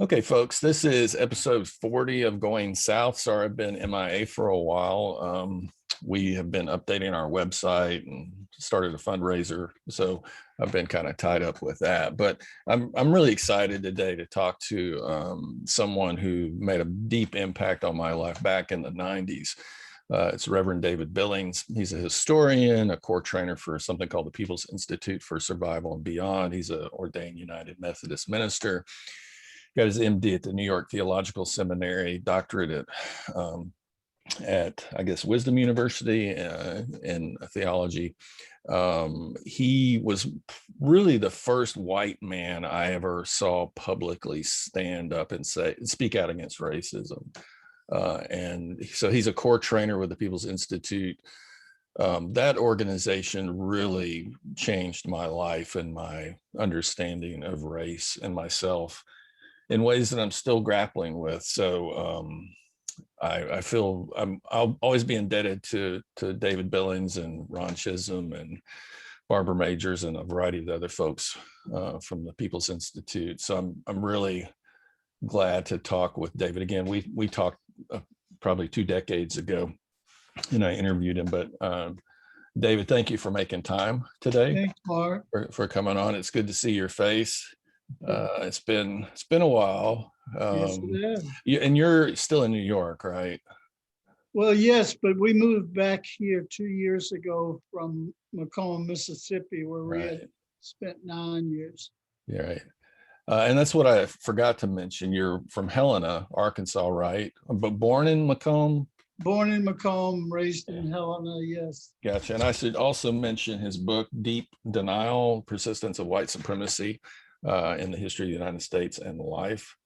Okay, folks, this is episode 40 of Going South. Sorry, I've been MIA for a while. We have been updating our website and started a fundraiser, so I've been kind of tied up with that. But I'm really excited today to talk to someone who made a deep impact on my life back in the 90s. It's Reverend David Billings. He's a historian, a core trainer for something called the People's Institute for Survival and Beyond. He's an ordained United Methodist minister. Got his MD at the New York Theological Seminary, doctorate at I guess Wisdom University in theology. He was really the first white man I ever saw publicly stand up and speak out against racism. And so he's a core trainer with the People's Institute. That organization really changed my life and my understanding of race and myself in ways that I'm still grappling with. So I feel I'll always be indebted to David Billings and Ron Chisholm and Barbara Majors and a variety of other folks from the People's Institute. So I'm really glad to talk with David again. We talked probably 2 decades ago, and I interviewed him. But David, thank you for making time today. Thanks, Mark. For coming on. It's good to see your face. It's been a while. Yes, it is. And you're still in New York, right? Well, yes, but we moved back here 2 years ago from Macomb, Mississippi, where we had spent 9 years. Yeah, right. And that's what I forgot to mention. You're from Helena, Arkansas, right? But born in Macomb? Born in Macomb, raised in Helena, yes. Gotcha. And I should also mention his book, Deep Denial, Persistence of White Supremacy in the History of the United States and Life.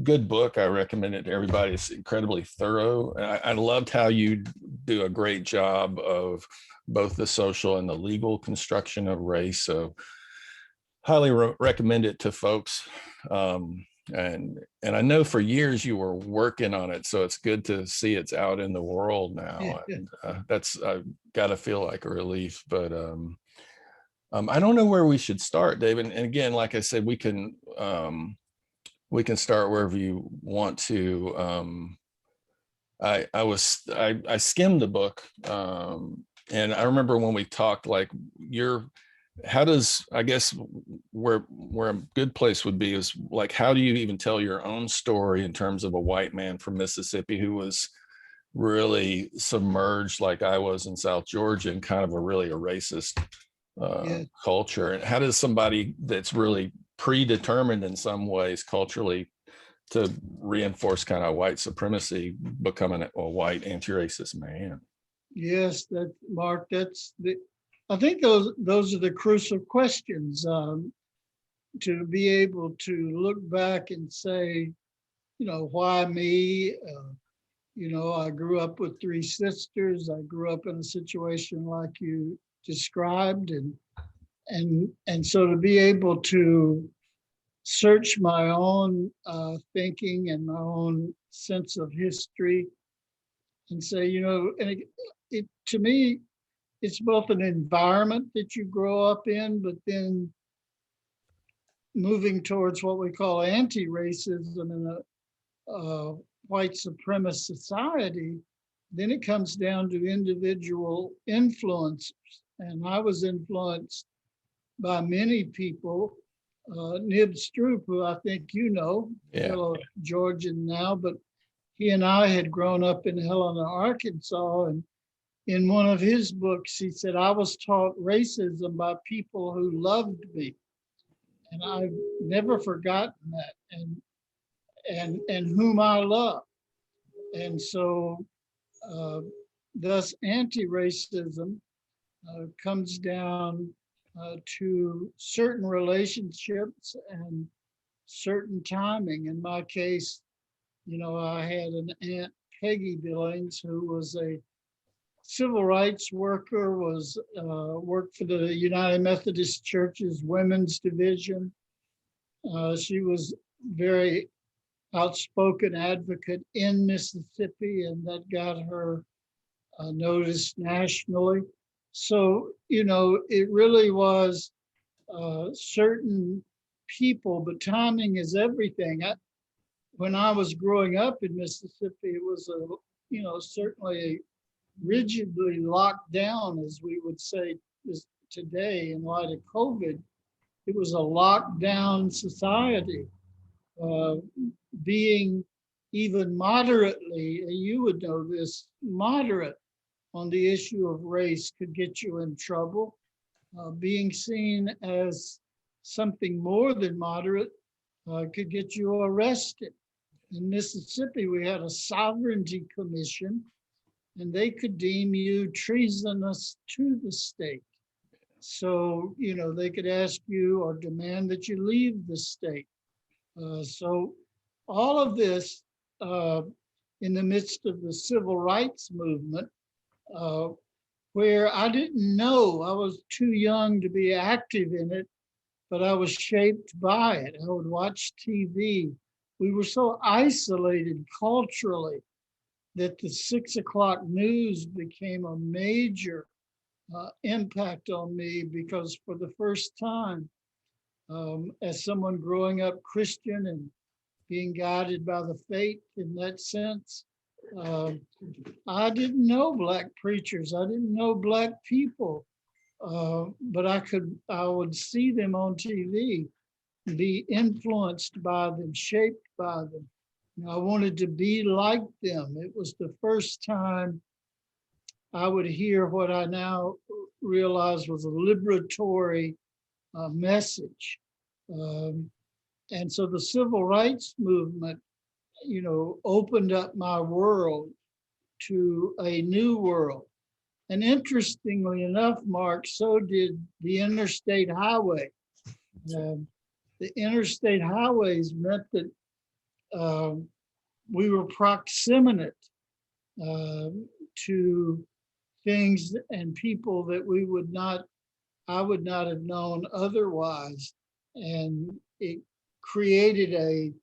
Good book. I recommend it to everybody. It's incredibly thorough. I loved how you do a great job of both the social and the legal construction of race. So highly recommend it to folks. And I know for years you were working on it, so it's good to see it's out in the world now. And, that's got to feel like a relief. But I don't know where we should start, David. And again, like I said, we can start wherever you want to. I skimmed the book, and I remember when we talked, like how does, I guess where a good place would be is like, how do you even tell your own story in terms of a white man from Mississippi who was really submerged like I was in South Georgia in kind of a racist culture? And how does somebody that's really predetermined in some ways culturally to reinforce kind of white supremacy becoming a white anti-racist man? Yes, Mark, I think those are the crucial questions, to be able to look back and say, why me? I grew up with 3 sisters. I grew up in a situation like you described, and so to be able to search my own thinking and my own sense of history and say, and it to me, it's both an environment that you grow up in, but then moving towards what we call anti-racism in a white supremacist society, then it comes down to individual influencers. And I was influenced by many people. Nib Stroop, who I think fellow Georgian now, but he and I had grown up in Helena, Arkansas, and in one of his books, he said, I was taught racism by people who loved me. And I've never forgotten that, and whom I love. And so thus anti-racism comes down to certain relationships and certain timing. In my case, I had an aunt, Peggy Billings, who was a civil rights worker, worked for the United Methodist Church's women's division. She was very outspoken advocate in Mississippi, and that got her noticed nationally. So, it really was certain people, but timing is everything. When I was growing up in Mississippi, it was certainly rigidly locked down, as we would say today in light of COVID. It was a lockdown society. Uh, Being even moderately, you would know this, moderate on the issue of race could get you in trouble. Being seen as something more than moderate could get you arrested. In Mississippi, we had a sovereignty commission, and they could deem you treasonous to the state. So, they could ask you or demand that you leave the state. So all of this in the midst of the civil rights movement, where I didn't know, I was too young to be active in it, but I was shaped by it. I would watch TV. We were so isolated culturally that the 6 o'clock news became a major impact on me, because for the first time, as someone growing up Christian and being guided by the faith in that sense, I didn't know Black preachers. I didn't know Black people, but I would see them on TV, be influenced by them, shaped by them. I wanted to be like them. It was the first time I would hear what I now realize was a liberatory message. And so the civil rights movement, opened up my world to a new world. And interestingly enough, Mark, so did the interstate highway. The interstate highways meant that we were proximate to things and people that I would not have known otherwise. And it created a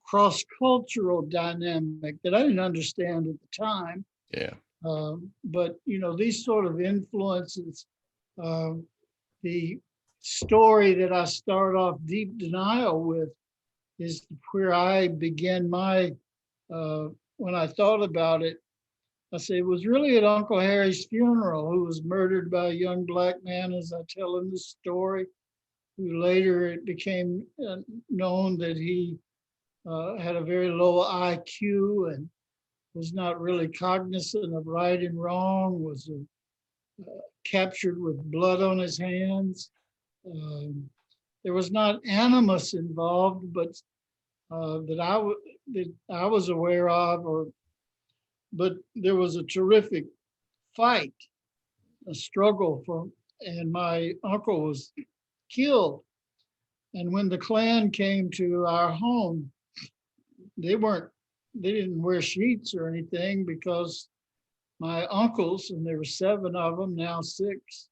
cross-cultural dynamic that I didn't understand at the time. Yeah. But these sort of influences, the story that I start off Deep Denial with is where I began my, when I thought about it, I say it was really at Uncle Harry's funeral, who was murdered by a young Black man, as I tell in the story, who later it became known that he had a very low IQ and was not really cognizant of right and wrong, was captured with blood on his hands. There was not animus involved, but that I was aware of, but there was a terrific fight, a struggle and my uncle was killed. And when the Klan came to our home, they didn't wear sheets or anything, because my uncles, and there were 7 of them, now 6,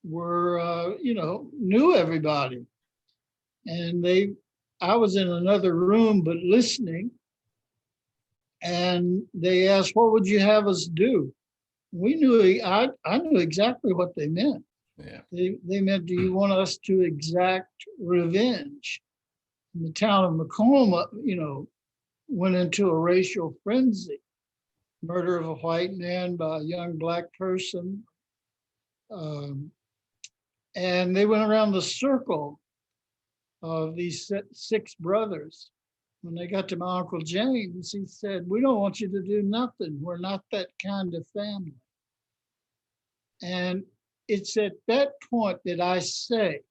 were, knew everybody. And I was in another room, but listening. And they asked, what would you have us do? I knew exactly what they meant. Yeah. They meant, do you want us to exact revenge? And the town of Macomb, went into a racial frenzy. Murder of a white man by a young Black person. And they went around the circle of these 6 brothers. When they got to my Uncle James, he said, we don't want you to do nothing. We're not that kind of family. And it's at that point that I say,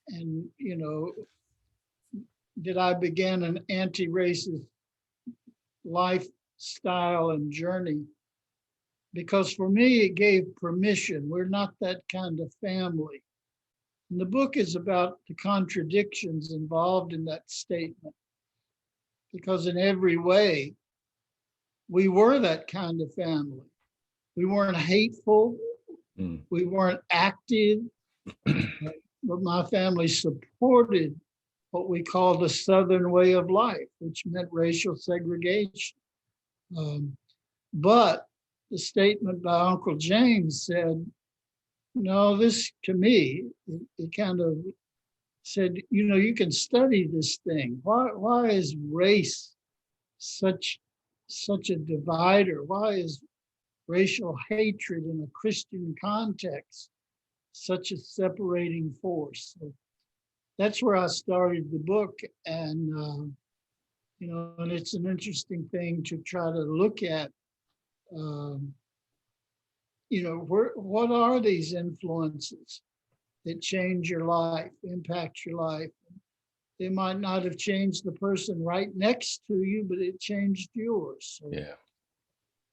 and, that I began an anti-racist lifestyle and journey. Because for me, it gave permission. We're not that kind of family. And the book is about the contradictions involved in that statement. Because in every way, we were that kind of family. We weren't hateful. We weren't active. But my family supported what we call the Southern way of life, which meant racial segregation. But the statement by Uncle James said, no, this, to me, it kind of said, you can study this thing. Why is race such a divider? Why is racial hatred in a Christian context such a separating force? So that's where I started the book, and and it's an interesting thing to try to look at. Um, what are these influences that change your life, impact your life? They might not have changed the person right next to you, but it changed yours. So Yeah.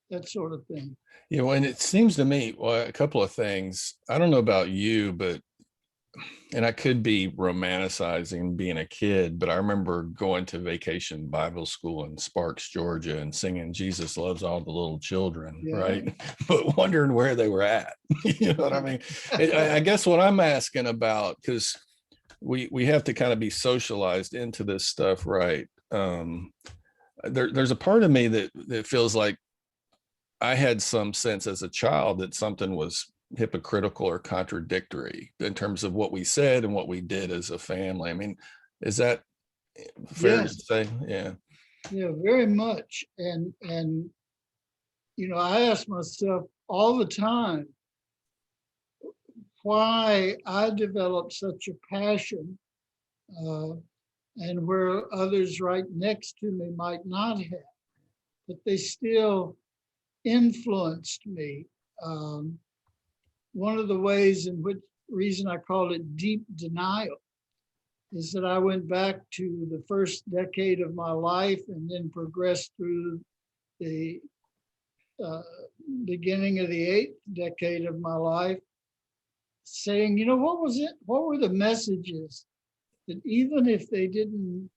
that sort of thing. And it seems to me, well, a couple of things. I don't know about you, but and I could be romanticizing being a kid, but I remember going to vacation Bible school in Sparks, Georgia, and singing Jesus Loves All the Little Children, Yeah. right? But wondering where they were at. You know what I mean? I guess what I'm asking about, because we have to kind of be socialized into this stuff, right? There's a part of me that feels like I had some sense as a child that something was hypocritical or contradictory in terms of what we said and what we did as a family. I mean, is that fair to Yes. say? Yeah. Yeah, very much. And I ask myself all the time why I developed such a passion, uh, and where others right next to me might not have, but they still influenced me. One of the ways in which reason I call it deep denial is that I went back to the first decade of my life and then progressed through the uh, beginning of the eighth decade of my life, saying, what was it? What were the messages that even if they didn't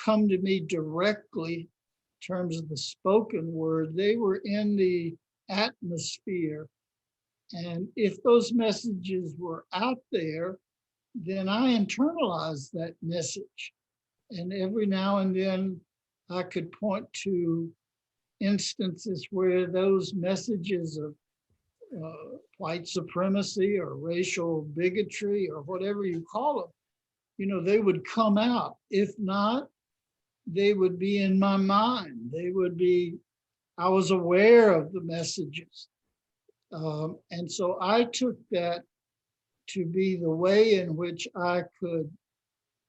come to me directly in terms of the spoken word, they were in the atmosphere. And if those messages were out there, then I internalized that message. And every now and then I could point to instances where those messages of white supremacy or racial bigotry or whatever you call them, they would come out. If not, they would be in my mind. I was aware of the messages. And so I took that to be the way in which I could,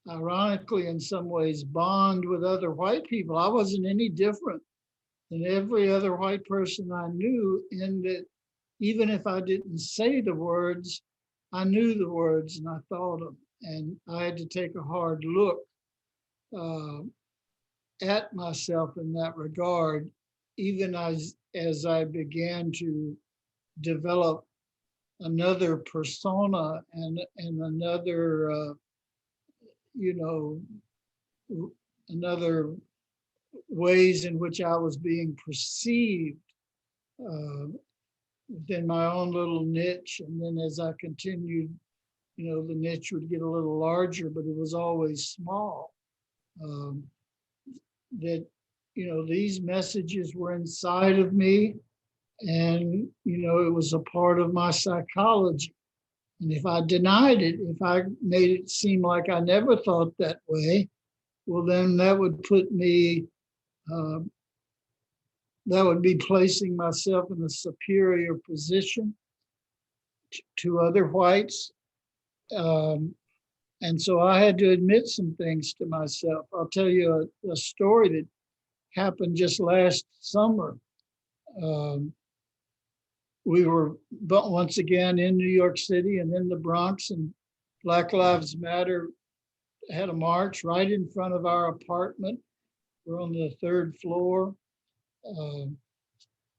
ironically, in some ways, bond with other white people. I wasn't any different than every other white person I knew, in that even if I didn't say the words, I knew the words and I thought them. And I had to take a hard look uh, at myself in that regard, even as I began to develop another persona and another, another ways in which I was being perceived uh, within my own little niche. And then as I continued, the niche would get a little larger, but it was always small. Um, that, these messages were inside of me, and, it was a part of my psychology. And if I denied it, if I made it seem like I never thought that way, well, then that would put me, that would be placing myself in a superior position to other whites. Um, and so I had to admit some things to myself. I'll tell you a story that happened just last summer. Um, we were once again in New York City and in the Bronx, and Black Lives Matter had a march right in front of our apartment. We're on the third floor.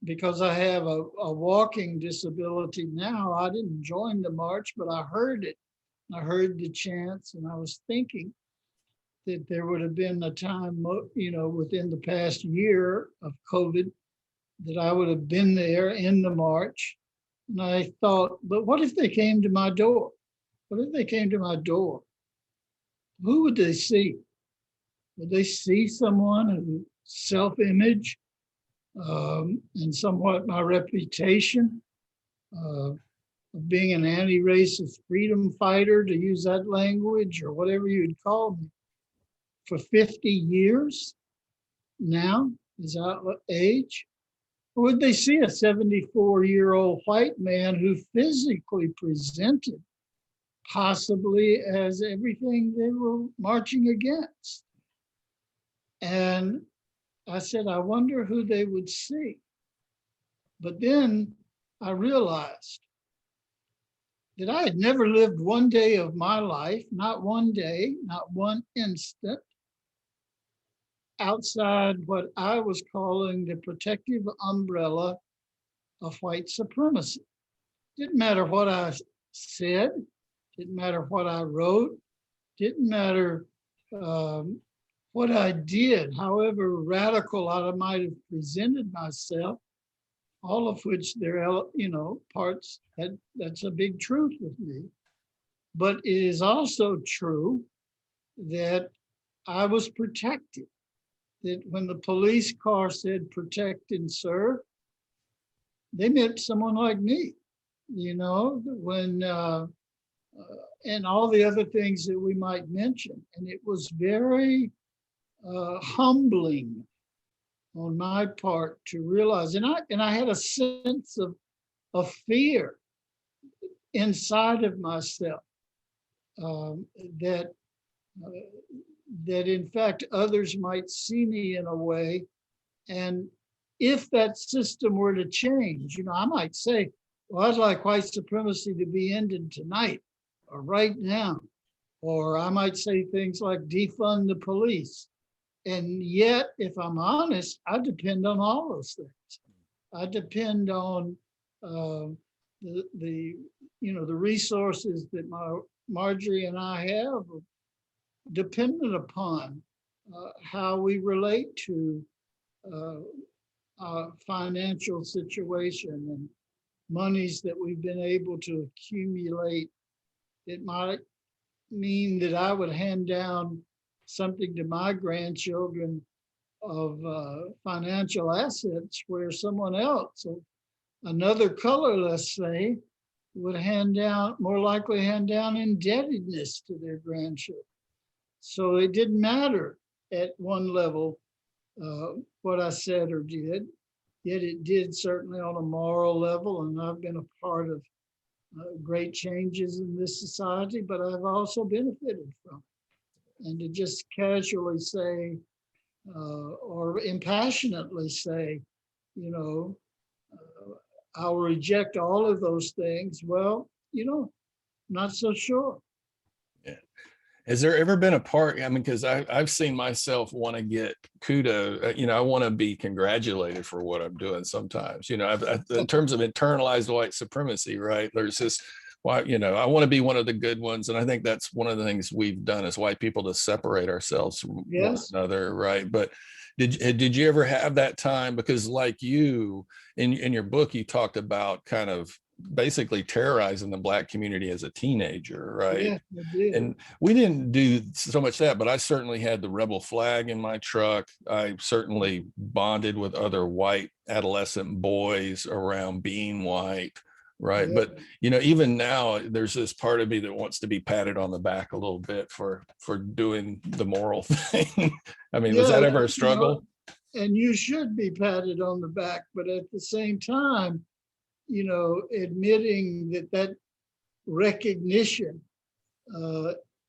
Because I have a walking disability now, I didn't join the march, but I heard it. I heard the chants, and I was thinking that there would have been a time, within the past year of COVID, that I would have been there in the march. And I thought, but what if they came to my door? What if they came to my door? Who would they see? Would they see someone whose self-image and somewhat my reputation of being an anti-racist freedom fighter, to use that language, or whatever you'd call me, for 50 years now? Is that what age? Or would they see a 74-year-old white man who physically presented possibly as everything they were marching against? And I said, I wonder who they would see. But then I realized that I had never lived one day of my life, not one day, not one instant, outside what I was calling the protective umbrella of white supremacy. Didn't matter what I said, didn't matter what I wrote, didn't matter what I did, however radical I might have presented myself, all of which there are, parts that's a big truth with me. But it is also true that I was protected. That when the police car said protect and serve, they meant someone like me, when and all the other things that we might mention. And it was very humbling on my part to realize, and I had a sense of fear inside of myself, that in fact others might see me in a way, and if that system were to change, I might say, well, I'd like white supremacy to be ended tonight or right now, or I might say things like defund the police. And yet, if I'm honest, I depend on all those things. I depend on the resources that Marjorie and I have, dependent upon how we relate to our financial situation and monies that we've been able to accumulate. It might mean that I would hand down something to my grandchildren of financial assets, where someone else, another color, let's say, would more likely hand down indebtedness to their grandchildren. So it didn't matter at one level what I said or did, yet it did certainly on a moral level, and I've been a part of great changes in this society, but I've also benefited from it. And to just casually say, or impassionately say, I'll reject all of those things. Well, not so sure. Yeah. Has there ever been a part, because I've seen myself want to get kudos, I want to be congratulated for what I'm doing sometimes, in terms of internalized white supremacy, right? There's this, I want to be one of the good ones. And I think that's one of the things we've done as white people, to separate ourselves from one another, right? But did you ever have that time? Because like you, in your book, you talked about kind of basically terrorizing the Black community as a teenager, right? Yeah, I did. And we didn't do so much that, but I certainly had the rebel flag in my truck. I certainly bonded with other white adolescent boys around being white, right? Yeah. But even now, there's this part of me that wants to be patted on the back a little bit for doing the moral thing. Was that ever a struggle? And you should be patted on the back, but at the same time, admitting that recognition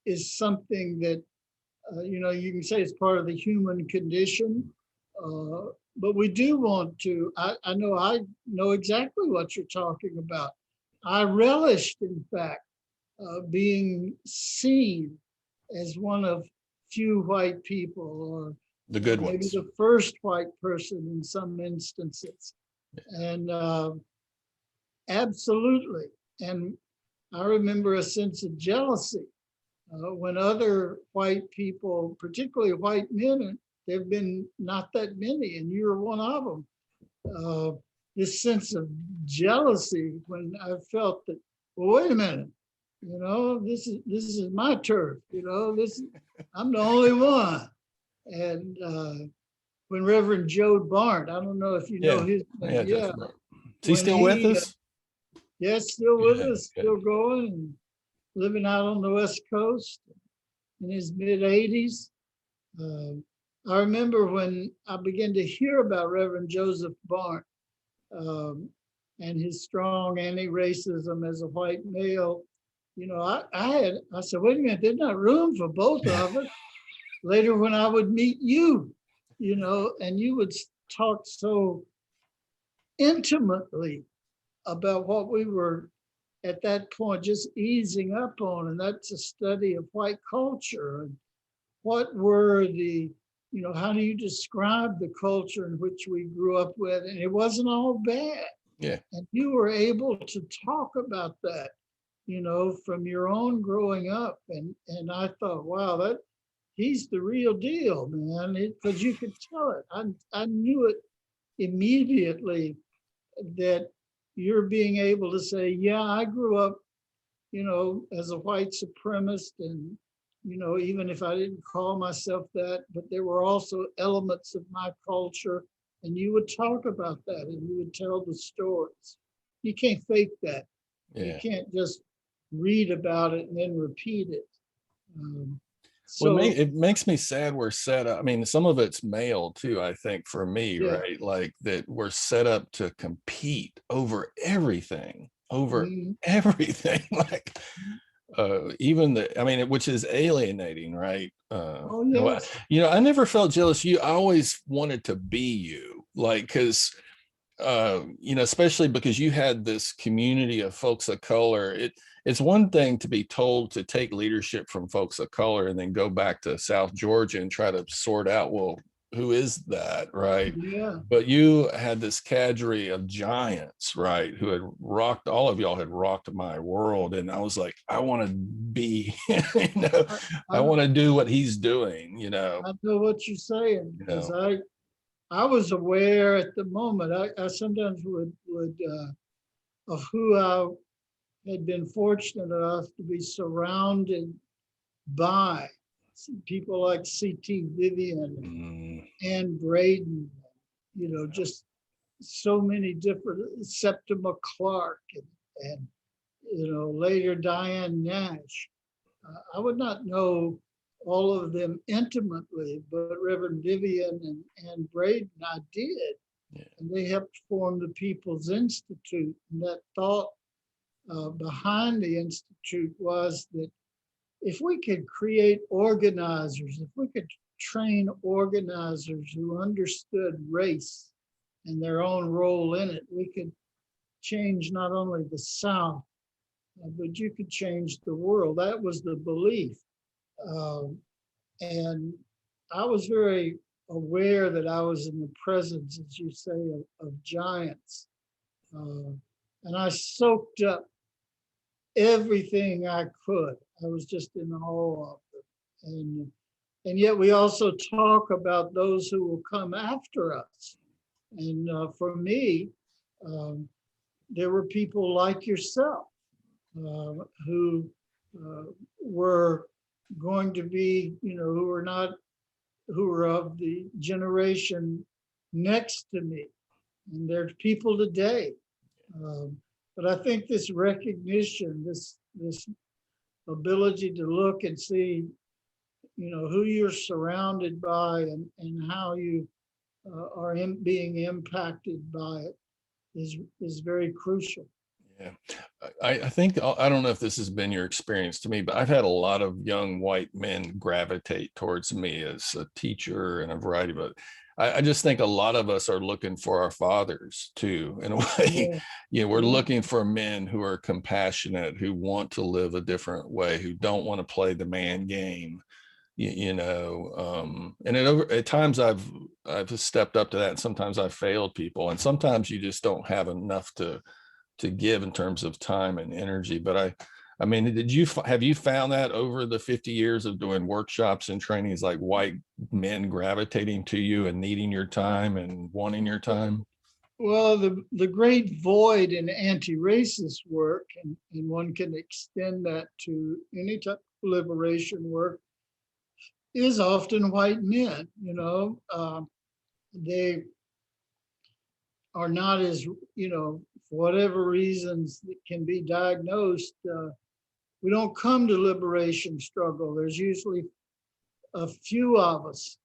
is something that, you can say it's part of the human condition, but we do want to, I know exactly what you're talking about. I relished, in fact, being seen as one of few white people, or the good maybe ones, the first white person in some instances. And absolutely. And I remember a sense of jealousy when other white people, particularly white men, there have been not that many, and you're one of them. This sense of jealousy when I felt that, well, wait a minute, this is my turf. I'm the only one. And when Reverend Joe Barnt, I don't know if you know his name. Yeah. Is he still with us? Yes, still with Good, us, good. still going, and living out on the West Coast in his mid-80s. Uh, I remember when I began to hear about Reverend Joseph Barnes um, and his strong anti-racism as a white male. You know, I said, wait a minute, there's not room for both of us. Later, when I would meet you, you know, and you would talk so intimately about what we were at that point just easing up on, and that's a study of white culture and what were the, you know, how do you describe the culture in which we grew up with? And it wasn't all bad. Yeah, And you were able to talk about that, you know, from your own growing up. And I thought, wow, that he's the real deal, man, because you could tell it. I knew it immediately that you're being able to say, yeah, I grew up, you know, as a white supremacist, and, you know, even if I didn't call myself that, but there were also elements of my culture, and you would talk about that and you would tell the stories. You can't fake that. You yeah. can't just read about it and then repeat it. Um, Well, so it makes me sad we're set up. I mean, some of it's male too, I think, for me, yeah, right? Like that we're set up to compete over everything, over mhm. everything. Like even the, I mean, which is alienating, right? Oh yes, I never felt jealous. I always wanted to be you, like, because especially because you had this community of folks of color. It's one thing to be told to take leadership from folks of color and then go back to South Georgia and try to sort out, well, who is that, right? yeah. But you had this cadre of giants, right, who had rocked, all of y'all had rocked my world. And I was like, I want to be, I, I I, want to do what he's doing, I know what you're saying you because know. I was aware at the moment. I sometimes would of who I had been fortunate enough to be surrounded by people like C.T. Vivian Mm, and Braden, you know, just so many different Septima Clark and you know, later Diane Nash. I would not know all of them intimately, but Reverend Vivian and Braden I did. yeah, And they helped form the People's Institute. And that thought behind the Institute was that if we could create organizers, if we could train organizers who understood race and their own role in it, we could change not only the South, but you could change the world. That was the belief. Um, and I was very aware that I was in the presence, as you say, of giants. Uh, and I soaked up everything I could. I was just in awe of it. And yet we also talk about those who will come after us. And for me, um, there were people like yourself who uh, were going to be, you know, who were not, who were of the generation next to me. And there's people today. Um, but I think this recognition, this ability to look and see, you know, who you're surrounded by and how you are being impacted by it is very crucial. yeah. I think, I don't know if this has been your experience to me, but I've had a lot of young white men gravitate towards me as a teacher and a variety of it. I just think a lot of us are looking for our fathers too, in a way. Yeah, We're yeah, looking for men who are compassionate, who want to live a different way, who don't want to play the man game. And at times I've stepped up to that, and sometimes I've failed people, and sometimes you just don't have enough to give in terms of time and energy. But I mean, have you found that over the 50 years of doing workshops and trainings, like white men gravitating to you and needing your time and wanting your time? well, the great void in anti-racist work, and one can extend that to any type of liberation work, is often white men. You know, they are not as, you know, for whatever reasons that can be diagnosed, we don't come to liberation struggle. There's usually a few of us.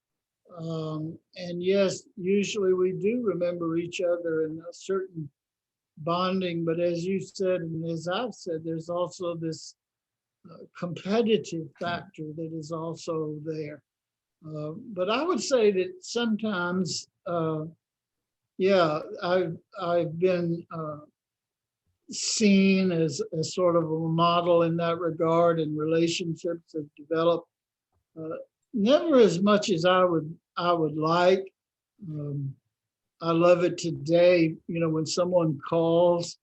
And yes, usually we do remember each other in a certain bonding, but as you said, and as I've said, there's also this competitive factor that is also there. But I would say that sometimes, yeah, I've been seen as sort of a model in that regard, and relationships have developed. Never as much as I would like. I love it today, when someone calls,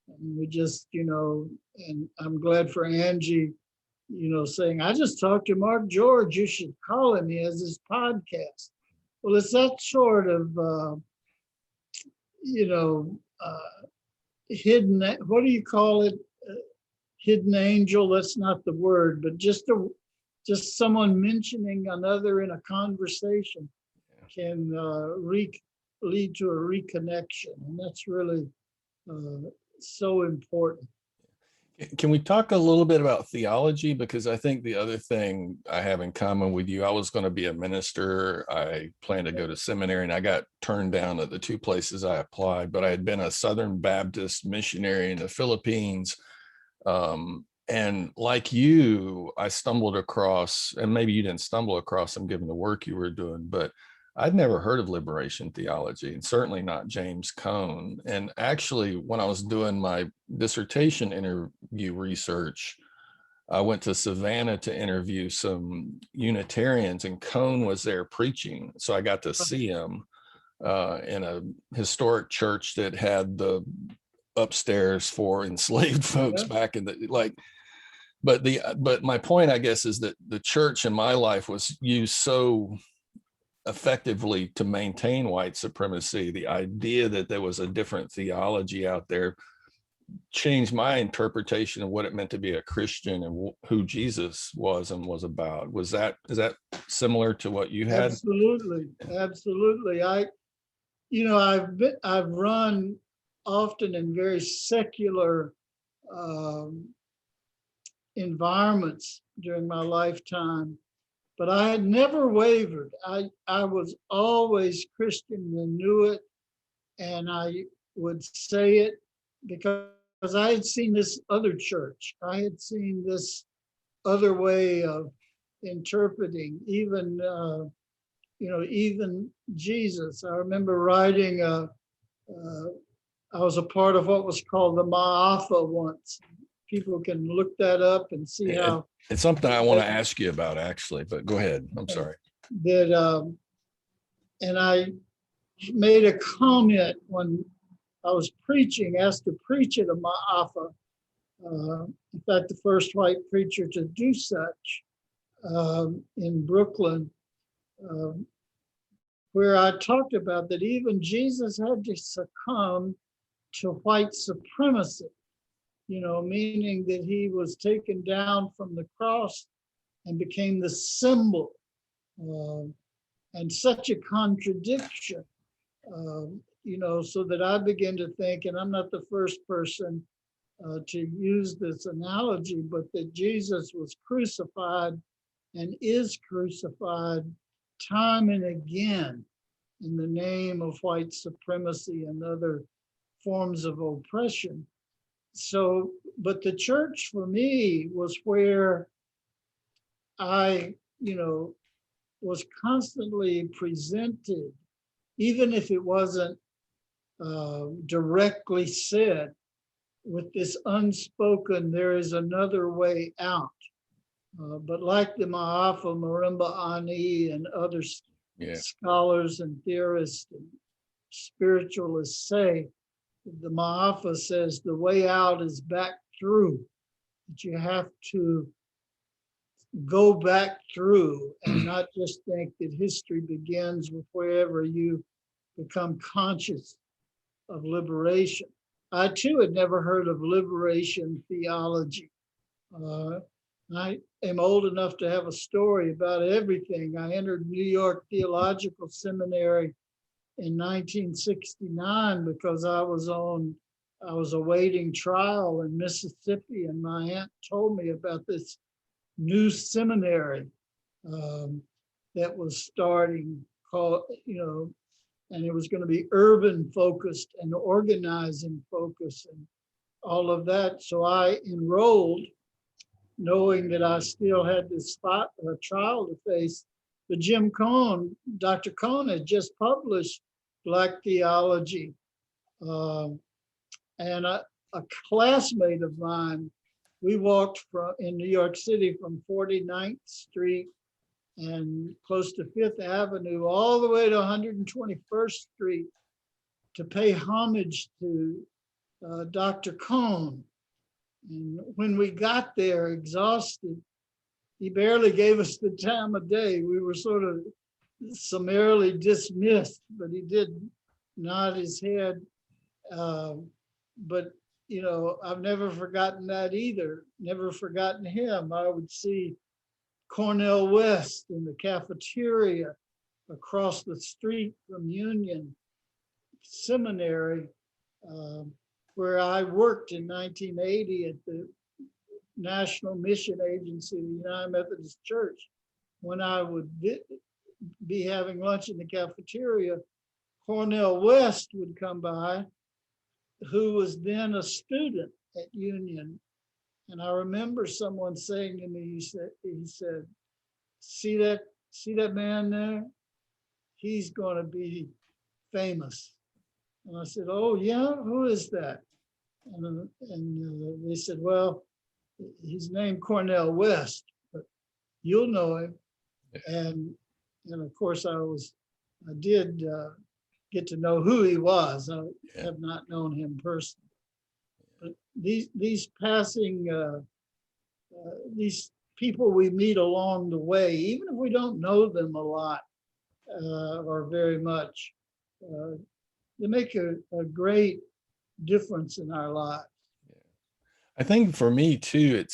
and we just, and I'm glad for Angie, saying, I just talked to Mark George, you should call him, he has his podcast. Well, it's that sort of, hidden, what do you call it? Hidden angel, that's not the word, but just someone mentioning another in a conversation can lead to a reconnection. And that's really so important. Can we talk a little bit about theology? Because I think the other thing I have in common with you, I was going to be a minister. I planned to go to seminary, and I got turned down at the two places I applied, but I had been a Southern Baptist missionary in the Philippines. And like you, I stumbled across, and maybe you didn't stumble across them given the work you were doing, but I'd never heard of liberation theology, and certainly not James Cone. And actually, when I was doing my dissertation interview research, I went to Savannah to interview some Unitarians, and Cone was there preaching. So I got to see him in a historic church that had the upstairs for enslaved folks back in the but my point, I guess, is that the church in my life was used so effectively to maintain white supremacy. The idea that there was a different theology out there changed my interpretation of what it meant to be a Christian and who Jesus was and was about. Is that similar to what you had? Absolutely. I've run often in very secular environments during my lifetime, but I had never wavered. I was always Christian and knew it, and I would say it because I had seen this other church. I had seen this other way of interpreting, even even Jesus. I remember writing I was a part of what was called the Ma'afa once. People can look that up and see how. It's something I want to ask you about, actually, but go ahead. I'm sorry. That and I made a comment when I was preaching, asked to preach at a Ma'afa. In fact, the first white preacher to do such in Brooklyn, where I talked about that even Jesus had to succumb to white supremacy, meaning that he was taken down from the cross and became the symbol, and such a contradiction, so that I began to think, and I'm not the first person to use this analogy, but that Jesus was crucified and is crucified time and again in the name of white supremacy and other forms of oppression. So, but the church for me was where I, was constantly presented, even if it wasn't directly said, with this unspoken, there is another way out. But like the Ma'afa, Marimba Ani, and other scholars and theorists and spiritualists say, the Ma'afa says the way out is back through, that you have to go back through and not just think that history begins with wherever you become conscious of liberation. I too had never heard of liberation theology. I am old enough to have a story about everything. I entered New York Theological Seminary in 1969 because I was on I was awaiting trial in Mississippi, and my aunt told me about this new seminary that was starting, called, and it was going to be urban focused and organizing focused and all of that. So I enrolled, knowing that I still had this trial to face. But Dr. Cohn had just published Black Theology. And a classmate of mine, we walked in New York City from 49th Street and close to Fifth Avenue all the way to 121st Street to pay homage to Dr. Cohn. And when we got there exhausted, he barely gave us the time of day. We were sort of summarily dismissed, but he did nod his head. But, I've never forgotten that either. Never forgotten him. I would see Cornell West in the cafeteria across the street from Union Seminary, where I worked in 1980 at the National Mission Agency of the United Methodist Church. When I would be having lunch in the cafeteria, Cornell West would come by, who was then a student at Union. And I remember someone saying to me, he said, see that man there? He's going to be famous. And I said, oh yeah, who is that? And they said, well, he's named Cornell West, but you'll know him. And of course I did get to know who he was. I have not known him personally. But these passing, these people we meet along the way, even if we don't know them a lot or very much, they make a great difference in our lives. I think for me too,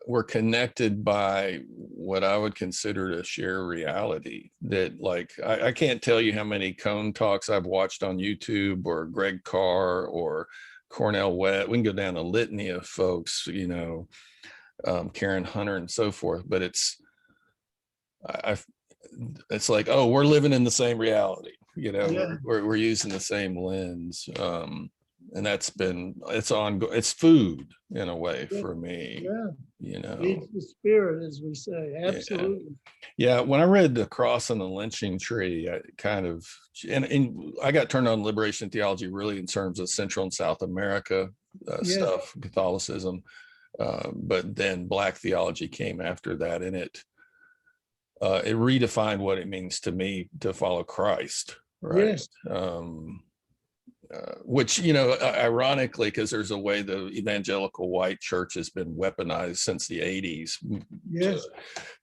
we're connected by what I would consider to share reality. That, like, I can't tell you how many Cone talks I've watched on YouTube, or Greg Carr or Cornell West. We can go down a litany of folks, Karen Hunter and so forth. But it's like, oh, we're living in the same reality. We're using the same lens. And it's food in a way for me. Feeds the spirit, as we say. Absolutely. Yeah. When I read The Cross and the Lynching Tree, I kind of, and I got turned on liberation theology really in terms of Central and South America stuff, Catholicism. But then Black theology came after that, and it redefined what it means to me to follow Christ. Right. Yes. Which, ironically, because there's a way the evangelical white church has been weaponized since the 80s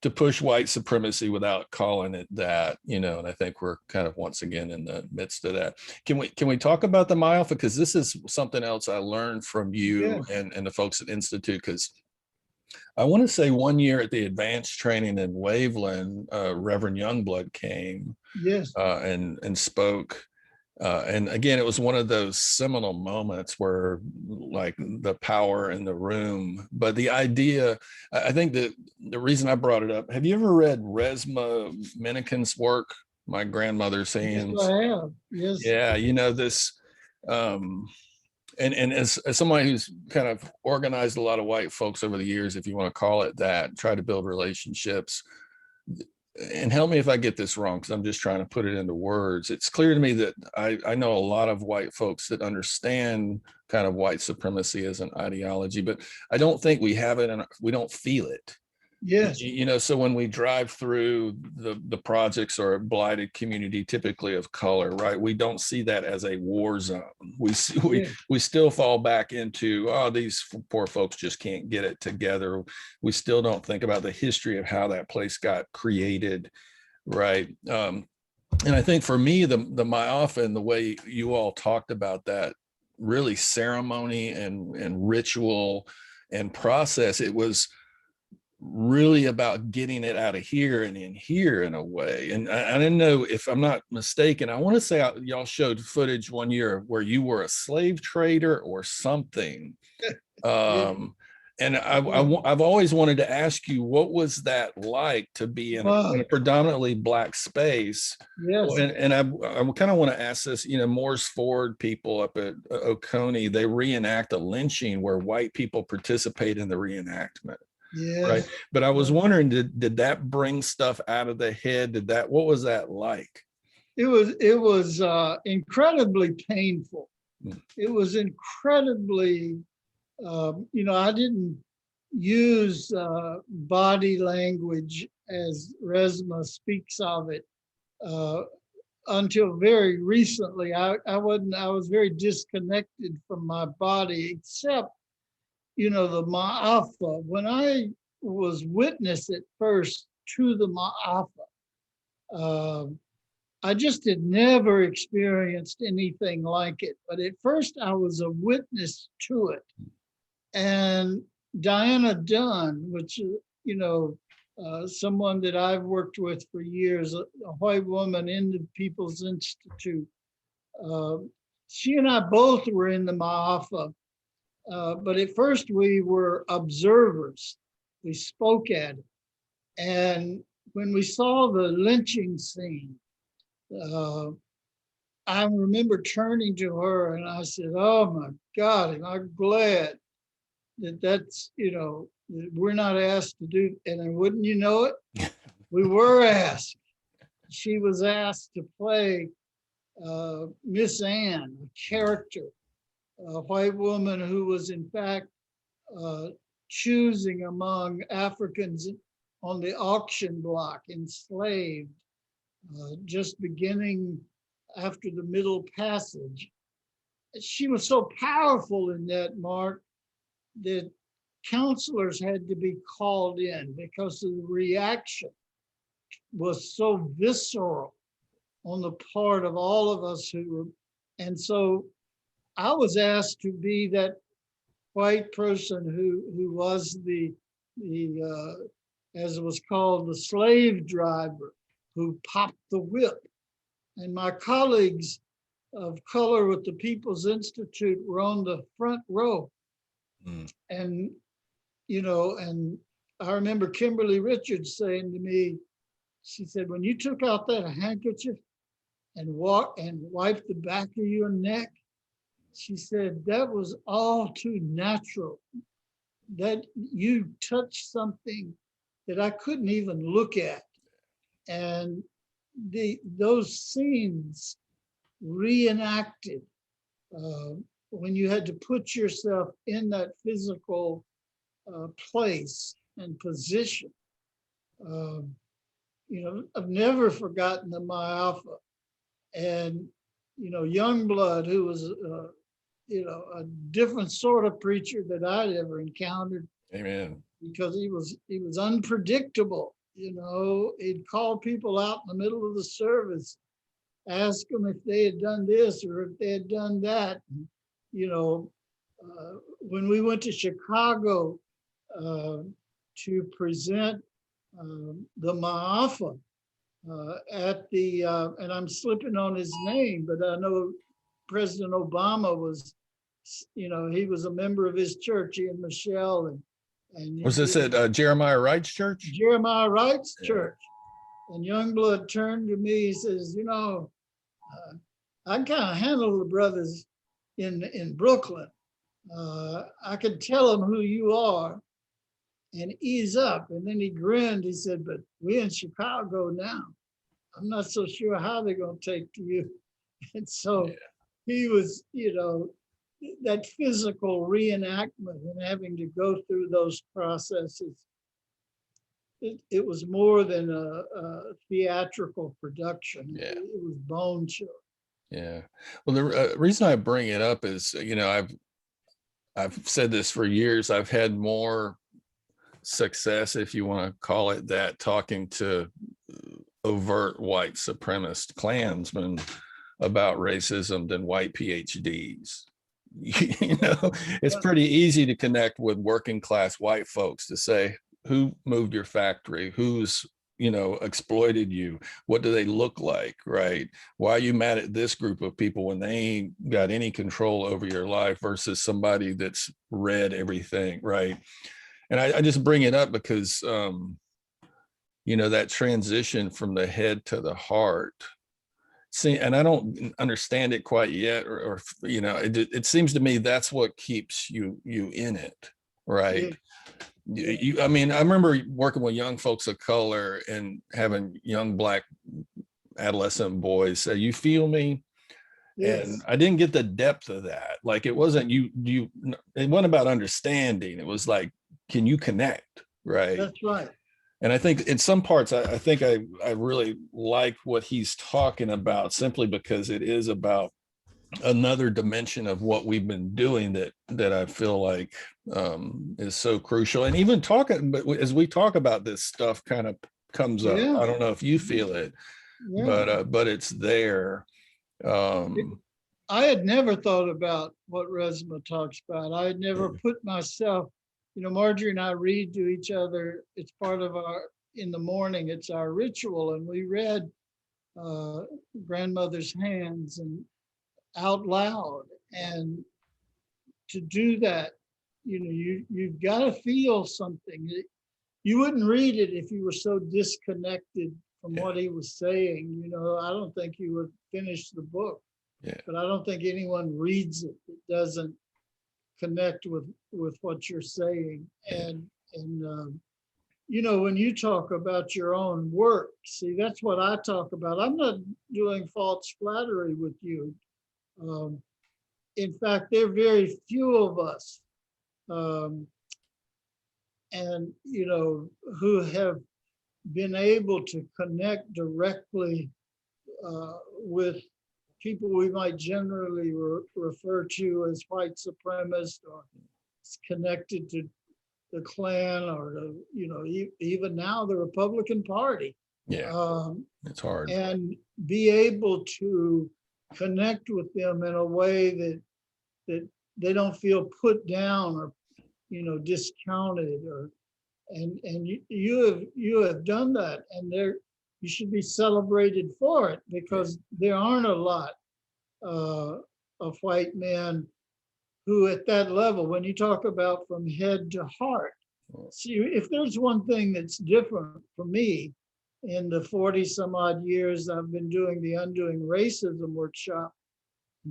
to push white supremacy without calling it that, and I think we're kind of once again in the midst of that. Can we talk about the Chi Alpha? Because this is something else I learned from you and the folks at Institute, because I want to say one year at the advanced training in Waveland, Reverend Youngblood came and spoke. And again, it was one of those seminal moments where, like, the power in the room. But the idea, I think that the reason I brought it up, have you ever read Resma Meniken's work, My Grandmother's Hands? Yes, I have. Yes. Yeah, this, and as somebody who's kind of organized a lot of white folks over the years, if you want to call it that, try to build relationships. And help me if I get this wrong, because I'm just trying to put it into words. It's clear to me that I know a lot of white folks that understand kind of white supremacy as an ideology, but I don't think we have it and we don't feel it. Yes. So when we drive through the projects or a blighted community, typically of color, right, we don't see that as a war zone. We still fall back into, oh, these poor folks just can't get it together. We still don't think about the history of how that place got created, right? And I think for me, the Chi Alpha and the way you all talked about that, really ceremony and ritual and process, it was really about getting it out of here and in here in a way. And I didn't know, if I'm not mistaken, I want to say y'all showed footage one year where you were a slave trader or something. Yeah. And I've always wanted to ask you, what was that like to be in a predominantly Black space? Yes. And I kind of want to ask this, Moore's Ford people up at Oconee, they reenact a lynching where white people participate in the reenactment. Yes. Right. But I was wondering, did that bring stuff out of the head? What was that like? It was incredibly painful. It was incredibly, I didn't use body language as Resma speaks of it until very recently. I was very disconnected from my body, except, the Ma'afa. When I was witness at first to the Ma'afa, I just had never experienced anything like it. But at first I was a witness to it. And Diana Dunn, which, someone that I've worked with for years, a white woman in the People's Institute, she and I both were in the Ma'afa. But at first we were observers. We spoke at it. And when we saw the lynching scene, I remember turning to her and I said, "Oh my God, am I glad that's, that we're not asked to do." And then wouldn't you know it, we were asked. She was asked to play Miss Anne, a character, a white woman who was in fact choosing among Africans on the auction block, enslaved, just beginning after the Middle Passage. She was so powerful in that, Mark, that counselors had to be called in because the reaction was so visceral on the part of all of us who were. And so I was asked to be that white person who was the as it was called, the slave driver who popped the whip. And my colleagues of color with the People's Institute were on the front row. And, and I remember Kimberly Richards saying to me, she said, "When you took out that handkerchief and wiped the back of your neck," she said, "that was all too natural. That you touched something that I couldn't even look at." And those scenes reenacted when you had to put yourself in that physical place and position. I've never forgotten the Ma'afa. And, Youngblood, who was, a different sort of preacher that I'd ever encountered. Amen. Because he was unpredictable. He'd call people out in the middle of the service, ask them if they had done this or if they had done that. When we went to Chicago to present the Ma'afa at the, and I'm slipping on his name, but I know President Obama was, he was a member of his church, he and Michelle. And was this at Jeremiah Wright's church? Jeremiah Wright's church. And Youngblood turned to me, he says, I can kind of handle the brothers in Brooklyn. I can tell them who you are and ease up. And then he grinned, he said, "But we're in Chicago now. I'm not so sure how they're going to take to you." And so he was, that physical reenactment and having to go through those processes, it was more than a theatrical production. Yeah. It was bone chilling. Yeah. Well, the reason I bring it up is, I've said this for years. I've had more success, if you want to call it that, talking to overt white supremacist Klansmen about racism than white PhDs. It's pretty easy to connect with working class white folks to say, who moved your factory, who's, you know, exploited you, what do they look like, right? Why are you mad at this group of people when they ain't got any control over your life versus somebody that's read everything, right? And I just bring it up because you know, that transition from the head to the heart. See, and I don't understand it quite yet, or you know, it seems to me that's what keeps you in it, Yeah, right? You, I mean, I remember working with young folks of color and having young Black adolescent boys say, "You feel me?" And yes, I didn't get the depth of that. Like it wasn't it wasn't about understanding. It was like, can you connect, right? that's right. And I think in some parts, I think I really like what he's talking about simply because it is about another dimension of what we've been doing that I feel like is so crucial. And even talking, but as we talk about this stuff kind of comes up. Yeah, I don't know if you feel it, yeah. but it's there. It- Um, I had never thought about what Resma talks about. I had never put myself, you know, Marjorie and I read to each other. It's part of our, in the morning, it's our ritual. And we read uh, Grandmother's Hands and out loud. And to do that, you know, you've got to feel something. You wouldn't read it if you were so disconnected from yeah, what he was saying. You know, I don't think you would finish the book, yeah, but I don't think anyone reads it that doesn't connect with what you're saying. yeah, And you know, when you talk about your own work, see, that's what I talk about. I'm not doing false flattery with you. Um, in fact, there are very few of us, um, and you know, who have been able to connect directly with people we might generally refer to as white supremacists, or connected to the Klan, or the, you know, even now the Republican Party, yeah. um, It's hard. and be able to connect with them in a way that they don't feel put down or, you know, discounted, or and you have done that, and there you should be celebrated for it, Yeah, because there aren't a lot uh, of white men who at that level, when you talk about from head to heart. See, if there's one thing that's different for me in the 40 some odd years I've been doing the Undoing Racism workshop,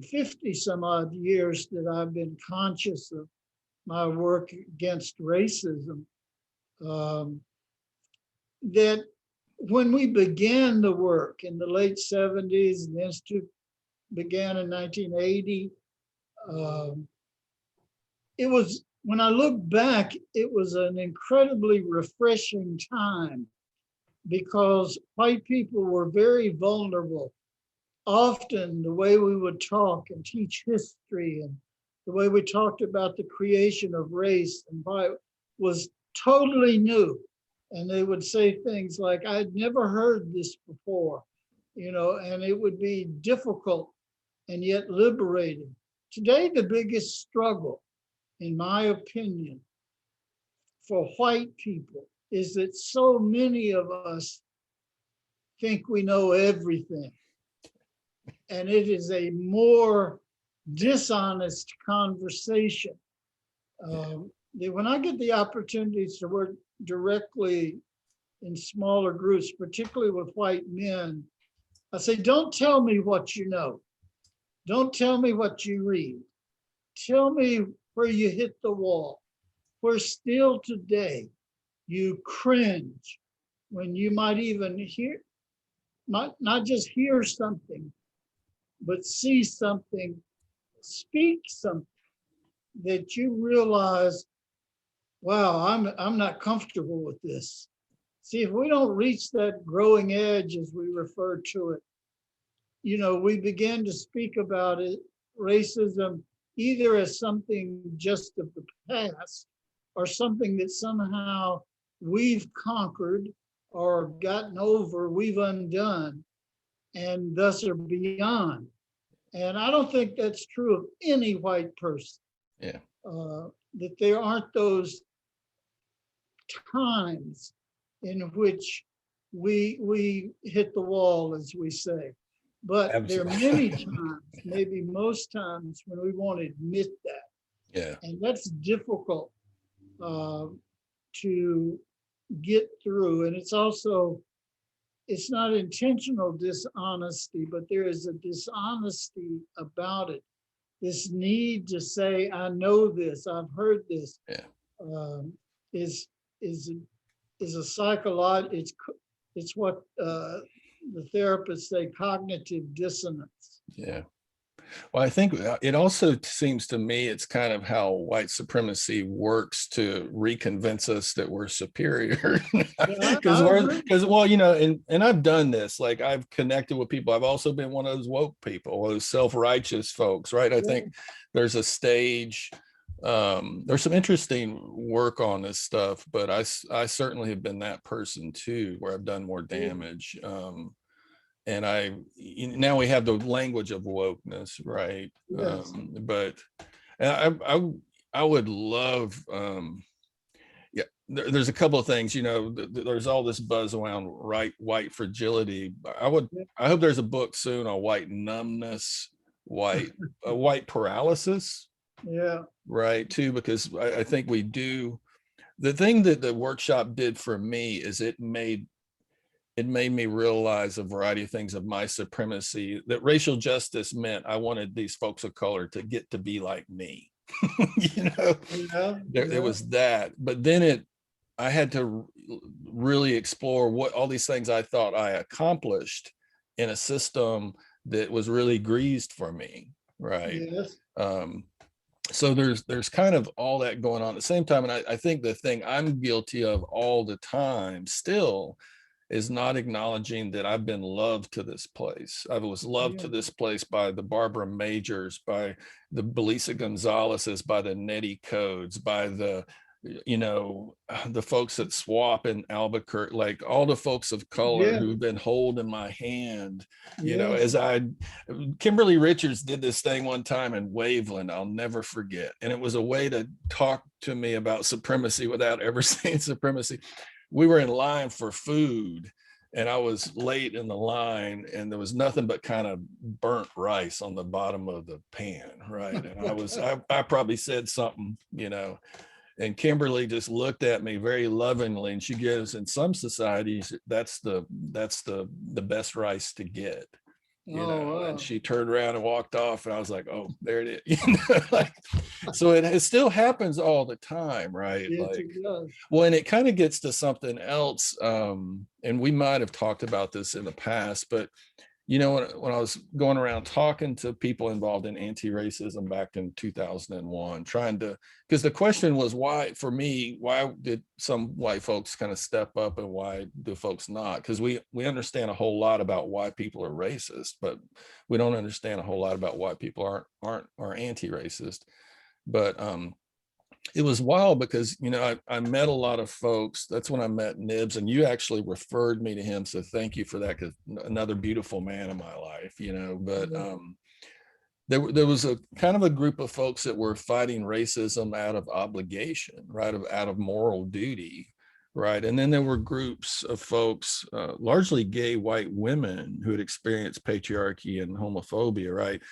50 some odd years that I've been conscious of my work against racism, um, that when we began the work in the late 70s, and the Institute began in 1980, um, it was, when I look back, it was an incredibly refreshing time, because white people were very vulnerable. Often the way we would talk and teach history, and the way we talked about the creation of race and why it was totally new. And they would say things like, I'd never heard this before, you know, and it would be difficult and yet liberating. Today, the biggest struggle, in my opinion, for white people is that so many of us think we know everything. And it is a more dishonest conversation. yeah, When I get the opportunities to work directly in smaller groups, particularly with white men, I say, don't tell me what you know. Don't tell me what you read. Tell me where you hit the wall, where still today you cringe when you might even hear, not just hear something, but see something, speak something that you realize, wow, I'm not comfortable with this. See, if we don't reach that growing edge, as we refer to it, you know, we begin to speak about it, racism, either as something just of the past, or something that somehow we've conquered or gotten over, we've undone, and thus are beyond. And I don't think that's true of any white person, yeah, uh, that there aren't those times in which we hit the wall, as we say. But there are Absolutely. many times, maybe most times, when we won't admit that. Yeah, And that's difficult uh, to get through. And it's also, it's not intentional dishonesty, but there is a dishonesty about it. This need to say, I know this, I've heard this, yeah, um, is is is a psychological. It's what the therapists say, cognitive dissonance. yeah. Well, I think it also seems to me it's kind of how white supremacy works to reconvince us that we're superior. Yeah, Because I agree. well, you know, and I've done this. Like I've connected with people. I've also been one of those woke people, those self-righteous folks, right? I Yeah, think there's a stage. There's some interesting work on this stuff, but I certainly have been that person too, where I've done more yeah, damage. And now we have the language of wokeness, right? yes, But I would love, yeah. There's a couple of things, you know. There's all this buzz around white fragility. yeah, I hope there's a book soon on white numbness, white paralysis, yeah, right? Too, because I think we do. The thing that the workshop did for me is it made me realize a variety of things of my supremacy, that racial justice meant I wanted these folks of color to get to be like me. You know, yeah, it yeah, was that. But then I had to really explore what all these things I thought I accomplished in a system that was really greased for me. Right. yes, Um, so there's kind of all that going on at the same time. And I think the thing I'm guilty of all the time still is not acknowledging that I've been loved to this place. I was loved yeah, to this place by the Barbara Majors, by the Belisa Gonzalez's, by the Nettie Codes, by the, you know, the folks at SWAP in Albuquerque, like all the folks of color yeah, who've been holding my hand, you know, yes, as Kimberly Richards did this thing one time in Waveland, I'll never forget. And it was a way to talk to me about supremacy without ever saying supremacy. We were in line for food and I was late in the line and there was nothing but kind of burnt rice on the bottom of the pan, right? And I probably said something, you know, and Kimberly just looked at me very lovingly, and she gives, in some societies that's the best rice to get, you oh, know. And wow, she turned around and walked off, and I was like, oh, there it is. You know, like, so it still happens all the time, right? yes, Like, it does. well, and it kind of gets to something else, and we might have talked about this in the past, but you know, when I was going around talking to people involved in anti-racism back in 2001, trying to, because the question was why, for me, why did some white folks kind of step up and why do folks not? Because we understand a whole lot about why people are racist, but we don't understand a whole lot about why people are anti-racist. But it was wild because, you know, I met a lot of folks. That's when I met Nibs, and you actually referred me to him. So thank you for that, because another beautiful man in my life, you know. But Yeah, there was a kind of a group of folks that were fighting racism out of obligation, right, out of moral duty, right. And then there were groups of folks, largely gay white women, who had experienced patriarchy and homophobia, right,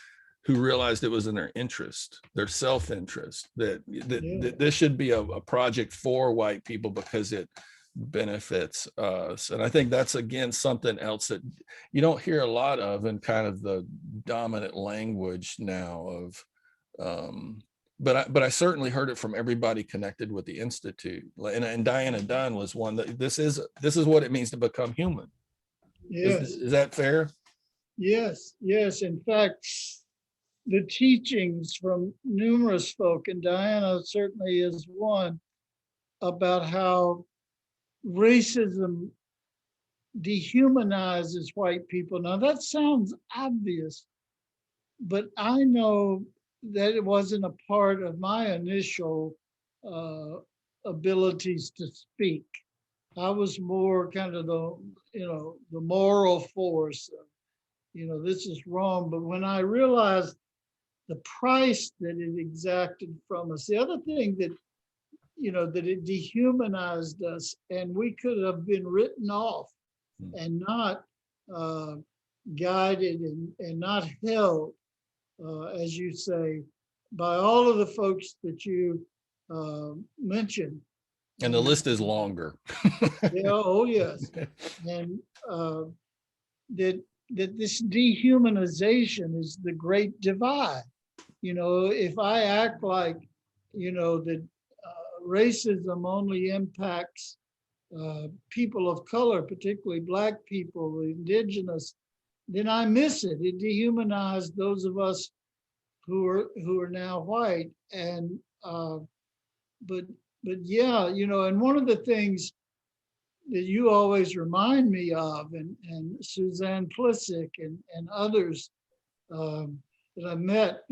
who realized it was in their interest, their self-interest, yeah, that this should be a project for white people because it benefits us. And I think that's, again, something else that you don't hear a lot of in kind of the dominant language now of, but I certainly heard it from everybody connected with the Institute. And Diana Dunn was one that this is what it means to become human. yes, Is that fair? yes, yes. In fact, the teachings from numerous folk, and Diana certainly is one, about how racism dehumanizes white people. Now, that sounds obvious, but I know that it wasn't a part of my initial uh, abilities to speak. I was more kind of the, the moral force of, this is wrong. But when I realized the price that it exacted from us, the other thing that that it dehumanized us, and we could have been written off and not guided and not held, as you say, by all of the folks that you mentioned. And the list is longer. Yeah, oh yes. And that this dehumanization is the great divide. If I act like, that racism only impacts people of color, particularly Black people, indigenous, then I miss it. It dehumanized those of us who are now white. And but yeah, and one of the things that you always remind me of, and Suzanne Plisick and others that I met,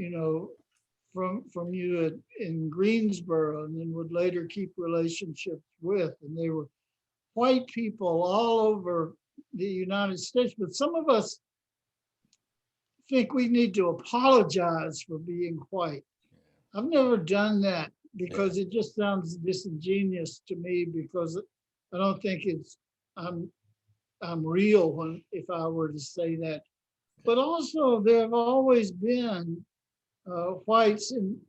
from you in Greensboro, and then would later keep relationships with, and they were white people all over the United States. But some of us think we need to apologize for being white. I've never done that because it just sounds disingenuous to me, because I don't think I'm real if I were to say that. But also there have always been whites in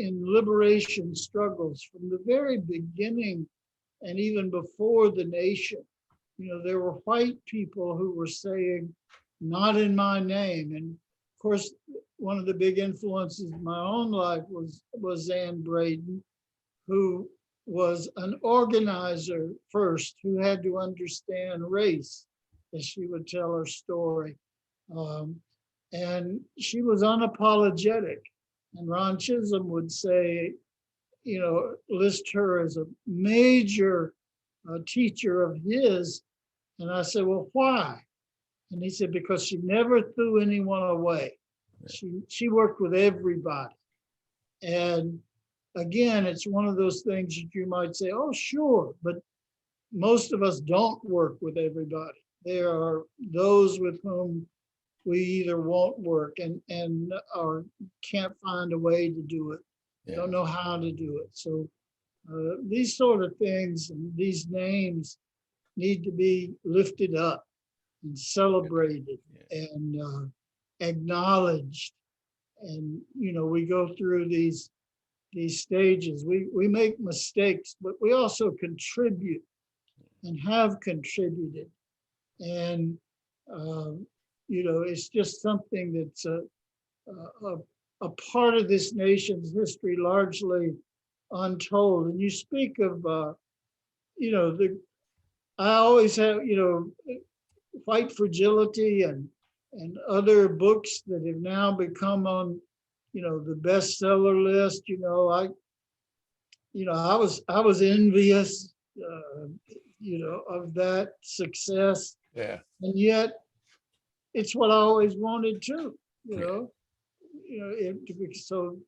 liberation struggles from the very beginning, and even before the nation. There were white people who were saying, "Not in my name." And of course, one of the big influences in my own life was Anne Braden, who was an organizer first, who had to understand race as she would tell her story. And she was unapologetic. And Ron Chisholm would say, list her as a major teacher of his. And I said, well, why? And he said, because she never threw anyone away. She worked with everybody. And again, it's one of those things that you might say, oh, sure, but most of us don't work with everybody. There are those with whom we either won't work and or can't find a way to do it, don't know how to do it. So these sort of things and these names need to be lifted up and celebrated and acknowledged. And we go through these stages. We make mistakes, but we also contribute and have contributed. And it's just something that's a part of this nation's history, largely untold. And you speak of, I always have, White Fragility and other books that have now become on, the bestseller list. I was envious, of that success. Yeah. And yet, it's what I always wanted too. So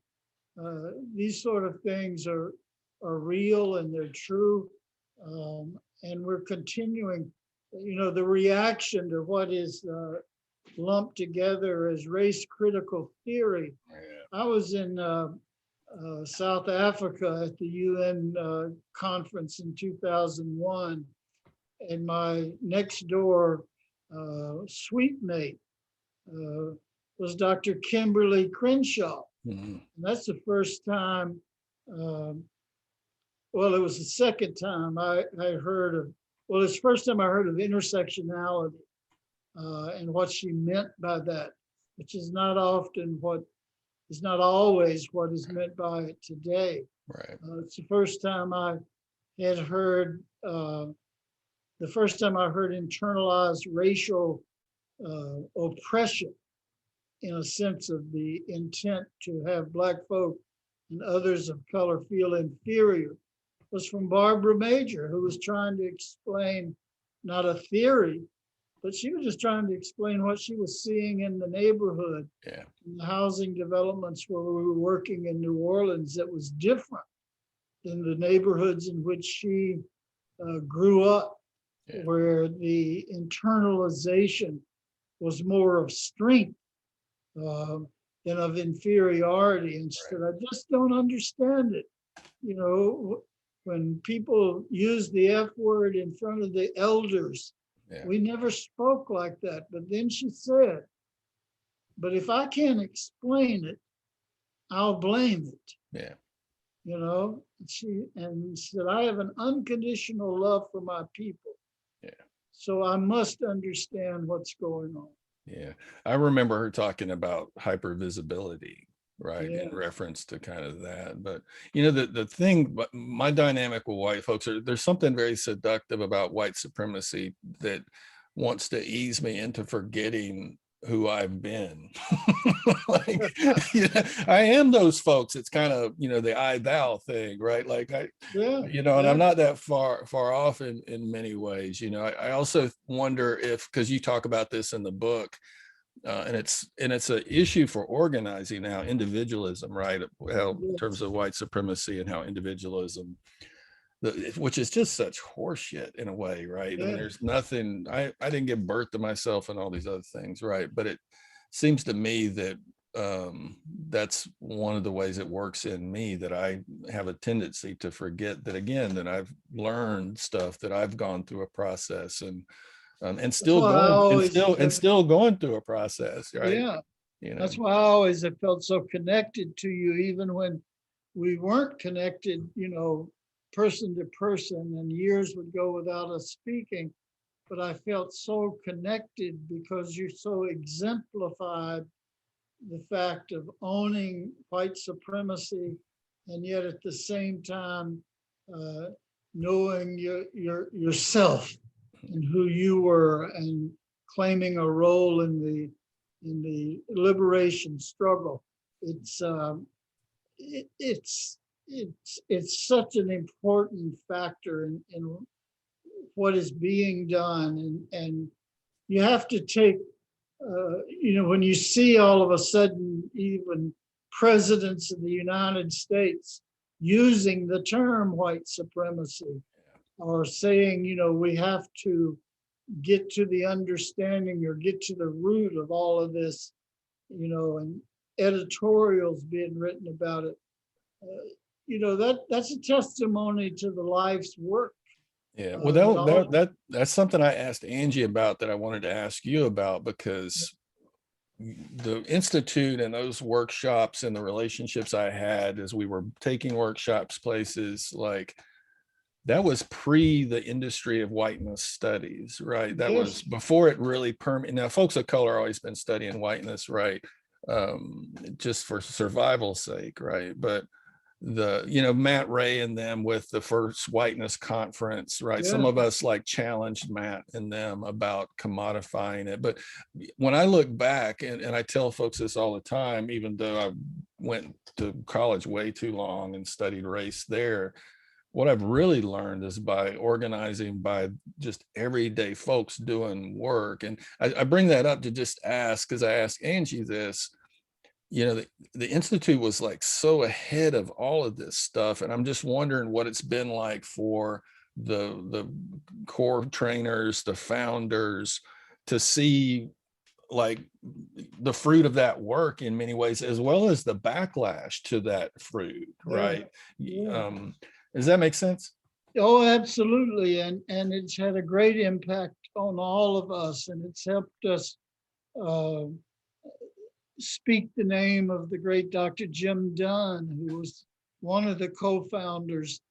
these sort of things are real and they're true, and we're continuing. The reaction to what is lumped together as race critical theory. I was in South Africa at the UN conference in 2001, and my next door suite mate was Dr. Kimberly Crenshaw. And that's the first time, well, it was the second time I heard of, well, it's the first time I heard of intersectionality and what she meant by that, which is not often what, is not always what is meant by it today. Right. It's the first time I had heard, the first time I heard internalized racial oppression, in a sense of the intent to have Black folk and others of color feel inferior, was from Barbara Major, who was trying to explain not a theory, but she was just trying to explain what she was seeing in the neighborhood, in the housing developments where we were working in New Orleans, that was different than the neighborhoods in which she grew up, where the internalization was more of strength than of inferiority. And she said, I just don't understand it. when people use the F word in front of the elders. Yeah. We never spoke like that. But then she said, but if I can't explain it, I'll blame it. Yeah. You know, she said, I have an unconditional love for my people. Yeah. So I must understand what's going on. Yeah. I remember her talking about hypervisibility, right, Yeah. in reference to kind of that. But you know, the thing, but my dynamic with white folks there's something very seductive about white supremacy that wants to ease me into forgetting who I've been. Like, you know, I am those folks. It's kind of, you know, the I thou thing, right? Like Yeah. you know, and Yeah. I'm not that far off in many ways. You know, I also wonder if, because you talk about this in the book, and it's an issue for organizing now, individualism, right? How, in terms Yes. of white supremacy and how individualism, which is just such horseshit in a way, right? I mean, Yeah. there's nothing. I didn't give birth to myself and all these other things, right? But it seems to me that that's one of the ways it works in me, that I have a tendency to forget that, again, that I've learned stuff, that I've gone through a process, and That's still why I going always and have, still going through a process, right? yeah. You know. That's why I always have felt so connected to you, even when we weren't connected, you know, person to person, and years would go without us speaking. But I felt so connected because you so exemplified the fact of owning white supremacy, and yet at the same time uh, knowing yourself and who you were, and claiming a role in the liberation struggle. It's it's such an important factor in what is being done, and you have to take you know, when you see all of a sudden even presidents of the United States using the term white supremacy, or saying, you know, we have to get to the understanding or get to the root of all of this, you know, and editorials being written about it. You know, that's a testimony to the life's work. Yeah, well, That all, that's something I asked Angie about, that I wanted to ask you about, because the institute and those workshops and the relationships I had as we were taking workshops places, like, that was pre the industry of whiteness studies, right? That yes, was before it really permeated. Now, folks of color always been studying whiteness, right? Just for survival's sake, right? But you know, Matt Ray and them with the first whiteness conference, right? Some yes, of us like challenged Matt and them about commodifying it. But when I look back, and I tell folks this all the time, even though I went to college way too long and studied race there, what I've really learned is by organizing, by just everyday folks doing work. And I bring that up to just ask, because I asked Angie this, you know, the institute was like so ahead of all of this stuff, and I'm just wondering what it's been like for the core trainers, the founders, to see like the fruit of that work in many ways, as well as the backlash to that fruit, yeah, right? yeah. Does that make sense? Oh, absolutely. And it's had a great impact on all of us, and it's helped us uh, speak the name of the great Dr. Jim Dunn, who was one of the co-founders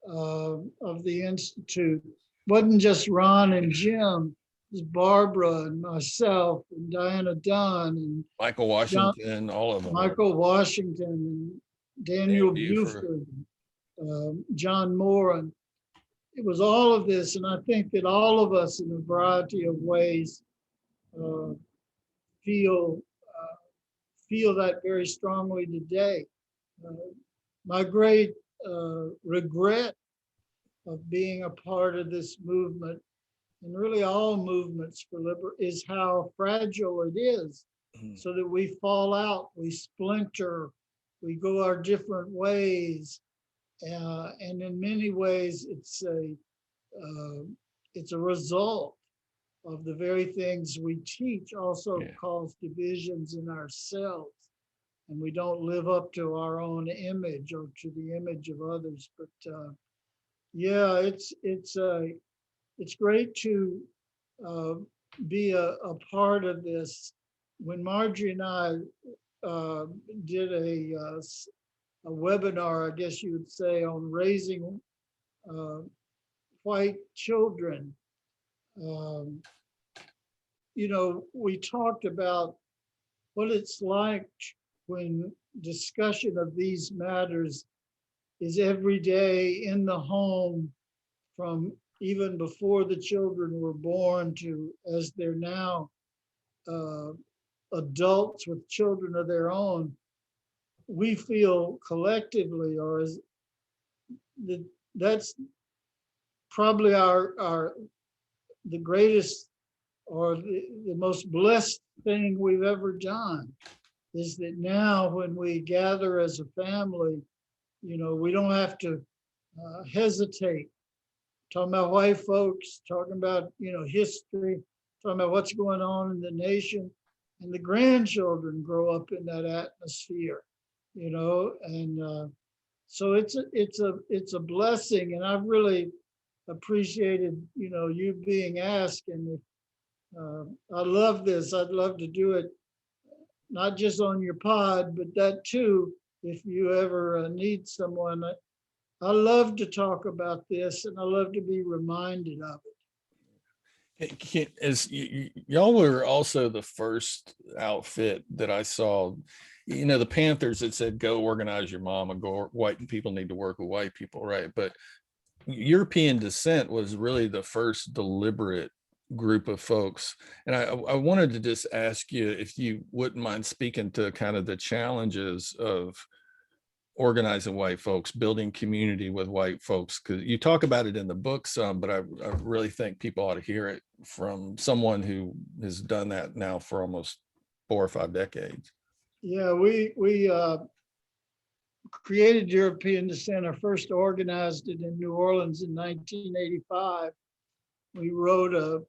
of the Institute. Wasn't just Ron and Jim, it was Barbara and myself and Diana Dunn and Michael John, Washington, all of them. Michael Washington and Dan Daniel Buford. Buford, John Moore. And it was all of this. And I think that all of us in a variety of ways uh, feel feel that very strongly today. Uh, my great regret of being a part of this movement, and really all movements for liberty, is how fragile it is. Mhm. So that we fall out, we splinter, we go our different ways, and in many ways, it's a result of the very things we teach. Also Yeah. cause divisions in ourselves, and we don't live up to our own image or to the image of others. But Yeah, it's great to uh, be a part of this. When Marjorie and I uh, did a webinar, I guess you would say, on raising uh, white children, um, we talked about what it's like when discussion of these matters is every day in the home, from even before the children were born to as they're now uh, adults with children of their own. We feel collectively, or as the, that's probably our the greatest or the most blessed thing we've ever done, is that now when we gather as a family, we don't have to hesitate talking about white folks, talking about, history, talking about what's going on in the nation. And the grandchildren grow up in that atmosphere, and so it's a blessing. And I've really appreciated, you being asked. And I love this. I'd love to do it, not just on your pod, but that too, if you ever need someone. I love to talk about this, and I love to be reminded of it. As y'all were also the first outfit that I saw, the Panthers that said, go organize your mom, and go, white people need to work with white people, right? But European descent was really the first deliberate group of folks. And I wanted to just ask you if you wouldn't mind speaking to kind of the challenges of organizing white folks, building community with white folks, because you talk about it in the book some, but I really think people ought to hear it from someone who has done that now for almost 4 or 5 decades. Yeah, we created European Descent, or first organized it in New Orleans in 1985. We wrote a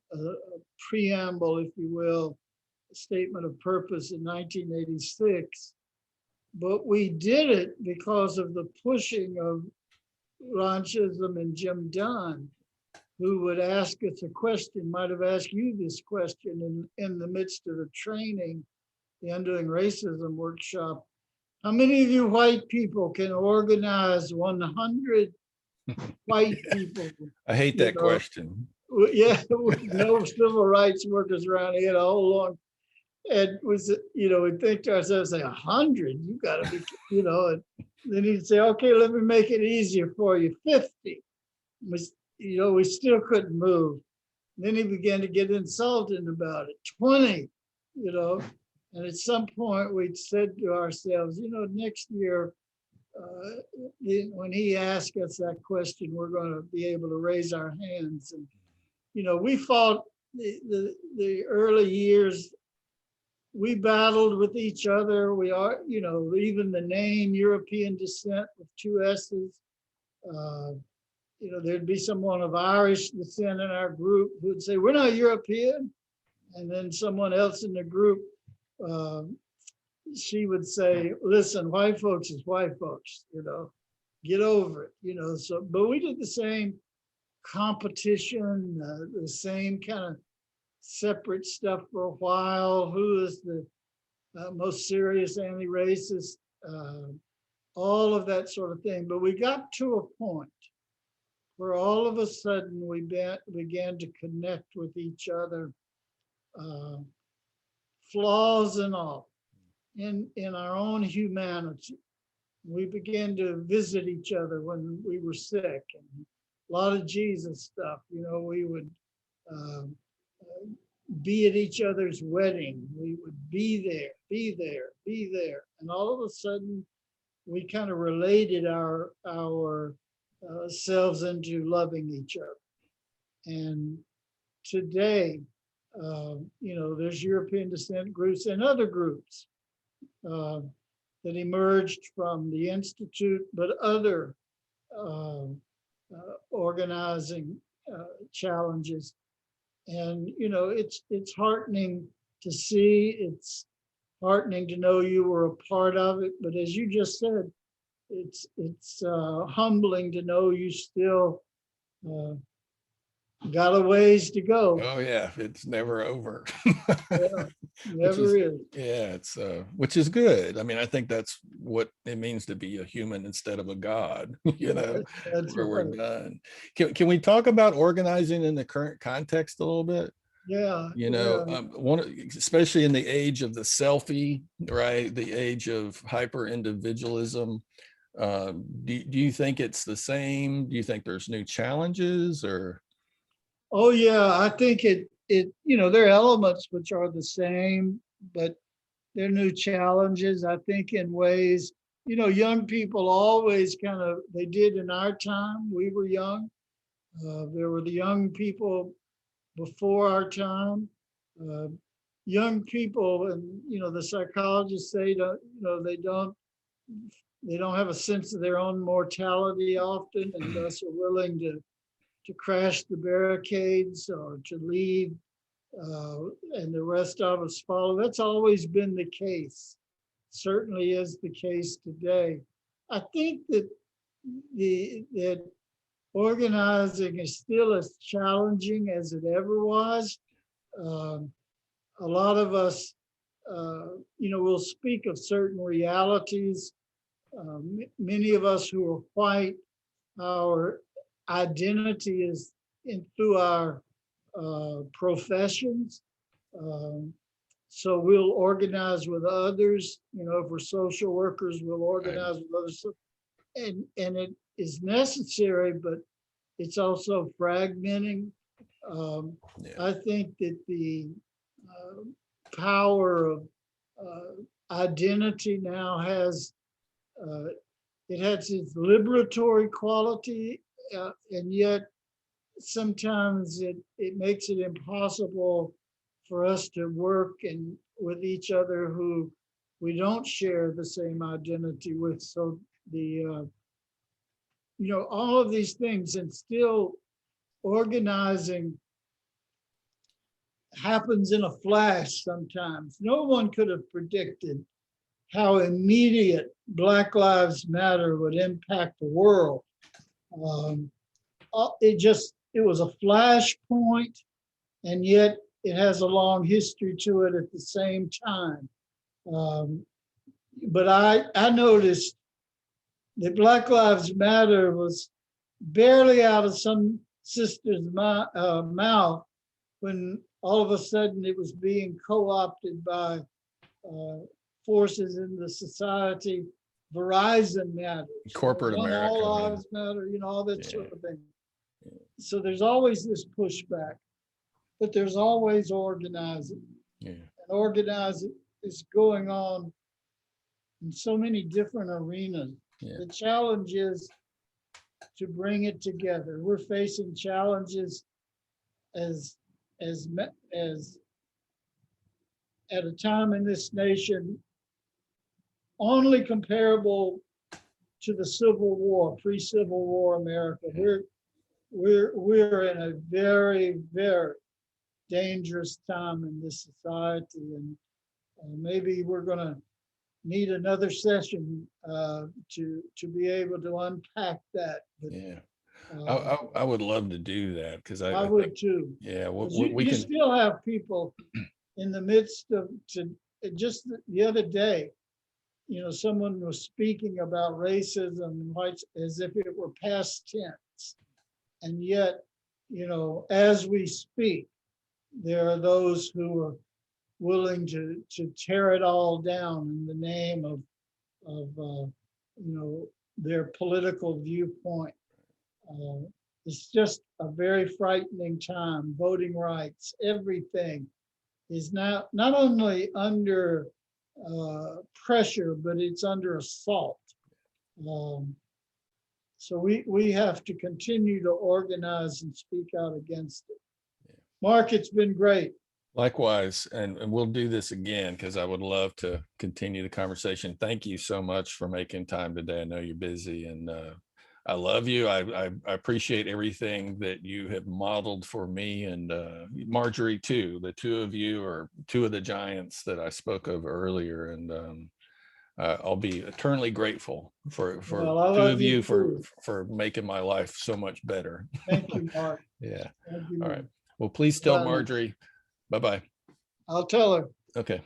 preamble, if you will, a statement of purpose in 1986. But we did it because of the pushing of Ron Chisholm and Jim Dunn, who would ask us a question, might have asked you this question in the midst of the training, the Undoing Racism workshop. How many of you white people can organize 100 white people? I hate that question. Yeah, with no civil rights workers around here a whole long. And was, we think to ourselves, say 100, you got to be, and then he'd say, okay, let me make it easier for you, 50. We still couldn't move. And then he began to get insulted about it, 20, and at some point we said to ourselves, next year, when he asked us that question, we're going to be able to raise our hands. And, we fought the early years. We battled with each other. We are, even the name European Descent with 2 S's. There'd be someone of Irish descent in our group who would say, we're not European. And then someone else in the group, she would say, listen, white folks is white folks, get over it, so, but we did the same competition, the same kind of separate stuff for a while. Who is the most serious anti-racist, all of that sort of thing. But we got to a point where all of a sudden we began to connect with each other, flaws and all, in our own humanity. We began to visit each other when we were sick, and a lot of Jesus stuff. We would be at each other's wedding. We would be there, be there, be there. And all of a sudden, we kind of related our selves into loving each other. And today, there's European descent groups and other groups that emerged from the Institute, but other organizing challenges. And it's heartening to see. It's heartening to know you were a part of it. But as you just said, it's humbling to know you still uh, got a ways to go. Oh yeah, it's never over. Yeah, Which never is, is. yeah, it's which is good. I mean, I think that's what it means to be a human instead of a god, That's where we're right. done. Can we talk about organizing in the current context a little bit? Yeah, yeah. One, especially in the age of the selfie, right? The age of hyper individualism. Do you think it's the same? Do you think there's new challenges or? Oh yeah, I think there are elements which are the same, but there are new challenges. I think in ways, young people always they did in our time. We were young. There were the young people before our time. Uh, Young people, and the psychologists say that they don't have a sense of their own mortality often, and thus are willing to crash the barricades or to leave, and the rest of us follow. That's always been the case. Certainly is the case today. I think that organizing is still as challenging as it ever was. Um, a lot of us, will speak of certain realities. Many of us who are white, our identity is through our professions. Um, so we'll organize with others. If we're social workers, we'll Right. organize with others. And it is necessary, but it's also fragmenting. Yeah. I think that the uh, power of identity now uh, has its liberatory quality, and yet sometimes it makes it impossible for us to work and with each other who we don't share the same identity with. So all of these things, and still organizing happens in a flash sometimes. No one could have predicted how immediate Black Lives Matter would impact the world. Um, it was a flashpoint, and yet it has a long history to it at the same time. Um, but I noticed that Black Lives Matter was barely out of some sister's mouth when all of a sudden it was being co-opted by uh, forces in the society. Verizon matters. Corporate Don't America. all lives matter? All that Yeah. sort of thing. So there's always this pushback, but there's always organizing. Yeah. And organizing is going on in so many different arenas. Yeah. The challenge is to bring it together. We're facing challenges as as as at a time in this nation only comparable to the Civil War, pre-Civil War America. We're in a very, very dangerous time in this society, and maybe we're going to need another session to be able to unpack that. But, Yeah. uh, I would love to do that because I I would think, too. yeah, we You can. still have people in the midst of just the other day. Someone was speaking about racism and whites as if it were past tense, and yet, as we speak, there are those who are willing to tear it all down in the name of their political viewpoint. Uh, it's just a very frightening time. Voting rights, everything is now not only under pressure, but it's under assault. Um, so we have to continue to organize and speak out against it. Mark, it's been great. Likewise, and we'll do this again because I would love to continue the conversation. Thank you so much for making time today. I know you're busy, and I love you. I appreciate everything that you have modeled for me, and Marjorie too. The two of you are two of the giants that I spoke of earlier, and I'll be eternally grateful for Well, I two love of you you too. for making my life so much better. Thank you, Mark. Yeah. Thank you, All Mark. right. Well, please tell Bye now. Marjorie. Bye-bye. I'll tell her. Okay.